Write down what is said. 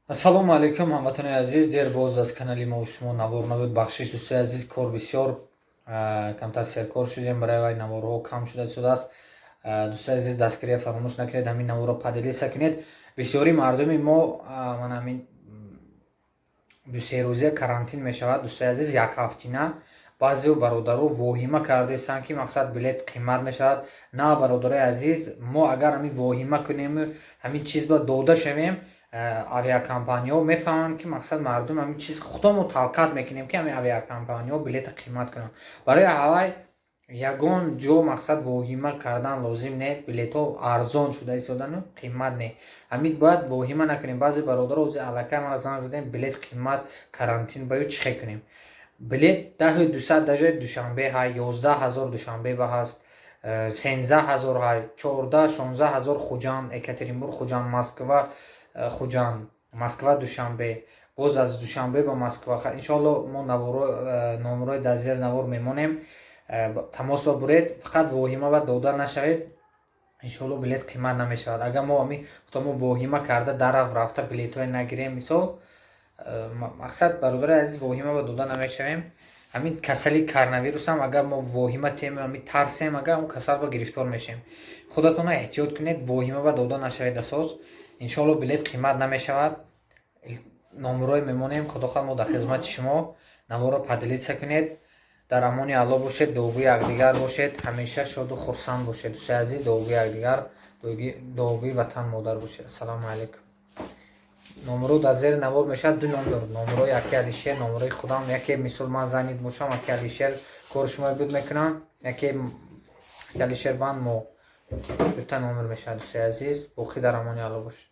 Ассалому алайкум, ҳамватони азиз. Дер боз аз канали мо шумо навор навод бахшиш. Дӯстои азиз, кор бисёр камтар серкор шудем, барои вай наворҳо кам шудааст. Дӯстои азиз, дастгирия фаромӯш накунед, ҳамин наворро падилиса кунед. Бисёри мардуми мо ман ҳамин ду-се рӯза карантин мешавад. Дӯстои азиз, як ҳафтина баъзео бародаро воҳима кардаистанд ки мақсад билет қимат мешавад. На, бародарои азиз, мо агар ҳамин воҳима кунему ҳамин чизро дода шавем, авиакомпанияҳо мефаҳманд ки мақсад мардум ҳамин чиз худо мо талқат мекунем ки ҳамин авиакомпанияҳо билета қимат кунанд. Барои ҳавай ягон ҷо мақсад воҳима кардан лозим не. Билетҳо арзон шуда истодану қимат не. Ҳамин бояд воҳима накунем. баъзе бародаро ӯзи аллакай мара занг задем, билет қимат, карантин баё чӣ хе кунем. Билет 10,200 даҷои душанбе ҳай, 11,000 душанбе ба ҳаст, 13,000 ҳай, 14-16,000 хуҷанд, Екатеринбург хуҷанд, Москва хуҷанд, Москва душанбе, боз аз душанбе ба Москва. Иншоалло мо номерои дар зери навор мемонем. Тамос бибуред, фақат воҳима ва дода нашавед. Иншоалло билет қимат намешавад. Агар мо ҳамин мо воҳима карда дарав рафта билетҳое нагирем, мисол мақсад бародари азиз воҳима ва дода намешавем. ҳамин касали коронавирусам агар мо воҳима тем ҳамин тарсем, агар он касал ба гирифтор мешавем. худатонро эҳтиёт кунед, воҳима ва дода нашавед асос. иншоалло билет қимат намешавад. номерои мемонем. Худохоҳ мо дар хизмати шумо. наворро падилиса кунед. дар амони алло бошед, дуогӯи якдигар бошед, ҳамеша шоду хурсанд бошед. дӯстои азиз, дуогӯи якдигар, дуогӯи ватан модар бошед. Ассалому алайкум. номеро дар зери навор мешавад. ду номер, номерои Аки Алишер, номерои худам. яке мисол ман занид бошам, Аки Алишер кори шумо буд мекунам, яке Аки Алишер банд мо дута номер мешавад. дӯстои азиз, боқӣ дар амони алло бошед.